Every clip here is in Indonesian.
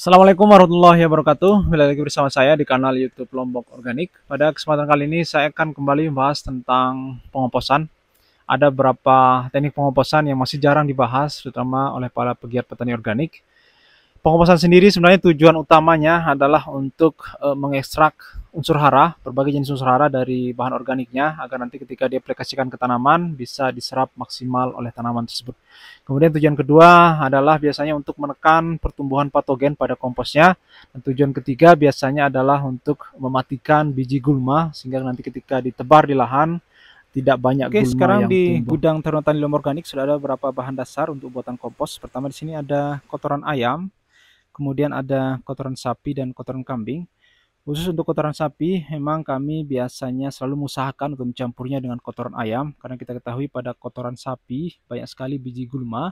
Assalamualaikum warahmatullahi wabarakatuh. Kembali lagi bersama saya di kanal YouTube Lombok Organik. Pada kesempatan kali ini saya akan kembali membahas tentang pengomposan. Ada beberapa teknik pengomposan yang masih jarang dibahas, terutama oleh para pegiat petani organik. Pengomposan sendiri sebenarnya tujuan utamanya adalah untuk mengekstrak unsur hara, berbagai jenis unsur hara dari bahan organiknya agar nanti ketika diaplikasikan ke tanaman bisa diserap maksimal oleh tanaman tersebut. Kemudian tujuan kedua adalah biasanya untuk menekan pertumbuhan patogen pada komposnya. Dan tujuan ketiga biasanya adalah untuk mematikan biji gulma sehingga nanti ketika ditebar di lahan tidak banyak Oke, gulma sekarang yang di tumbuh. gudang ternak tani Lombok Organik sudah ada beberapa bahan dasar untuk buatan kompos. Pertama di sini ada kotoran ayam, kemudian ada kotoran sapi dan kotoran kambing. Khusus untuk kotoran sapi, memang kami biasanya selalu mengusahakan untuk mencampurnya dengan kotoran ayam, karena kita ketahui pada kotoran sapi banyak sekali biji gulma.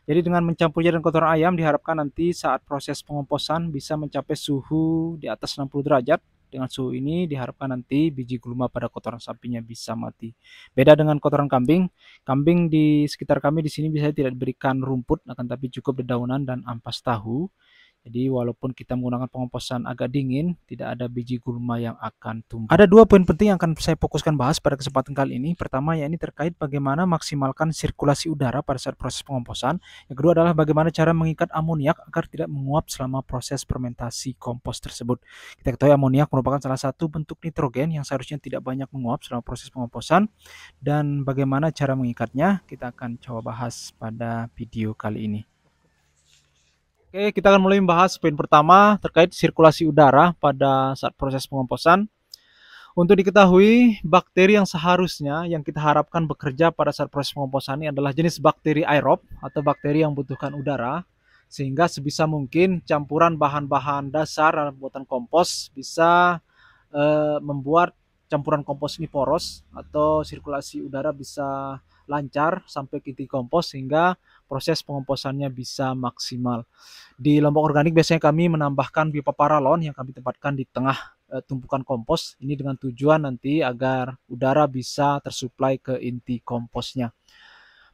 Jadi dengan mencampurnya dengan kotoran ayam diharapkan nanti saat proses pengomposan bisa mencapai suhu di atas 60 derajat. Dengan suhu ini diharapkan nanti biji gulma pada kotoran sapinya bisa mati. Beda dengan kotoran kambing, kambing di sekitar kami di sini biasanya tidak diberikan rumput, akan tapi cukup dedaunan dan ampas tahu. Jadi walaupun kita menggunakan pengomposan agak dingin, tidak ada biji gulma yang akan tumbuh. Ada dua poin penting yang akan saya fokuskan bahas pada kesempatan kali ini. Pertama, yakni terkait bagaimana maksimalkan sirkulasi udara pada saat proses pengomposan. Yang kedua adalah bagaimana cara mengikat amoniak agar tidak menguap selama proses fermentasi kompos tersebut. Kita ketahui amoniak merupakan salah satu bentuk nitrogen yang seharusnya tidak banyak menguap selama proses pengomposan. Dan bagaimana cara mengikatnya, kita akan coba bahas pada video kali ini. Oke, kita akan mulai membahas poin pertama terkait sirkulasi udara pada saat proses pengomposan. Untuk diketahui, bakteri yang seharusnya yang kita harapkan bekerja pada saat proses pengomposan ini adalah jenis bakteri aerob atau bakteri yang membutuhkan udara, sehingga sebisa mungkin campuran bahan-bahan dasar dalam pembuatan kompos bisa membuat campuran kompos ini poros atau sirkulasi udara bisa lancar sampai ke inti kompos sehingga proses pengomposannya bisa maksimal. Di Lombok Organik biasanya kami menambahkan pipa paralon yang kami tempatkan di tengah tumpukan kompos. Ini dengan tujuan nanti agar udara bisa tersuplai ke inti komposnya.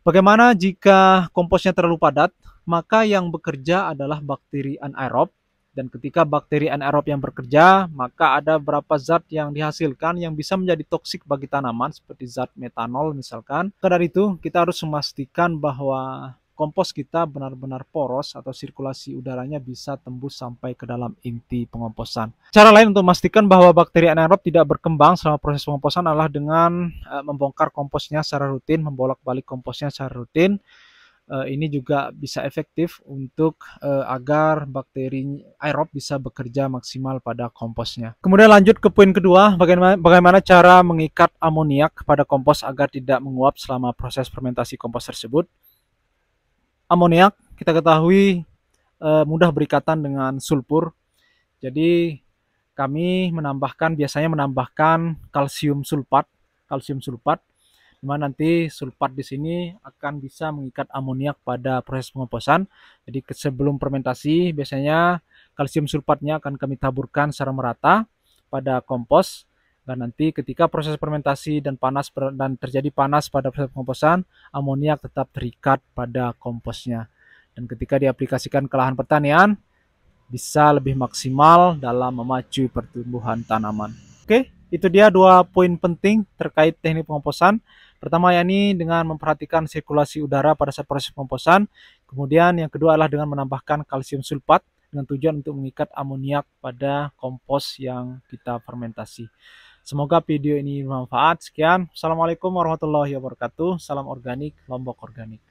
Bagaimana jika komposnya terlalu padat? Maka yang bekerja adalah bakteri anaerob. Dan ketika bakteri anaerob yang bekerja, maka ada beberapa zat yang dihasilkan yang bisa menjadi toksik bagi tanaman, seperti zat metanol misalkan. Maka dari itu, kita harus memastikan bahwa kompos kita benar-benar poros atau sirkulasi udaranya bisa tembus sampai ke dalam inti pengomposan. Cara lain untuk memastikan bahwa bakteri anaerob tidak berkembang selama proses pengomposan adalah dengan membongkar komposnya secara rutin, membolak-balik komposnya secara rutin. Ini juga bisa efektif untuk agar bakteri aerob bisa bekerja maksimal pada komposnya. Kemudian lanjut ke poin kedua, bagaimana cara mengikat amoniak pada kompos agar tidak menguap selama proses fermentasi kompos tersebut. Amoniak kita ketahui mudah berikatan dengan sulfur. Jadi kami biasanya menambahkan kalsium sulfat, di mana nanti sulfat di sini akan bisa mengikat amoniak pada proses pengomposan. Jadi sebelum fermentasi biasanya kalsium sulfatnya akan kami taburkan secara merata pada kompos, dan nanti ketika proses fermentasi dan terjadi panas pada proses pengomposan, amoniak tetap terikat pada komposnya. Dan ketika diaplikasikan ke lahan pertanian, bisa lebih maksimal dalam memacu pertumbuhan tanaman. Oke, itu dia dua poin penting terkait teknik pengomposan. Pertama yakni dengan memperhatikan sirkulasi udara pada saat proses pengomposan. Kemudian yang kedua adalah dengan menambahkan kalsium sulfat dengan tujuan untuk mengikat amoniak pada kompos yang kita fermentasi. Semoga video ini bermanfaat. Sekian. Assalamualaikum warahmatullahi wabarakatuh. Salam organik, Lombok Organik.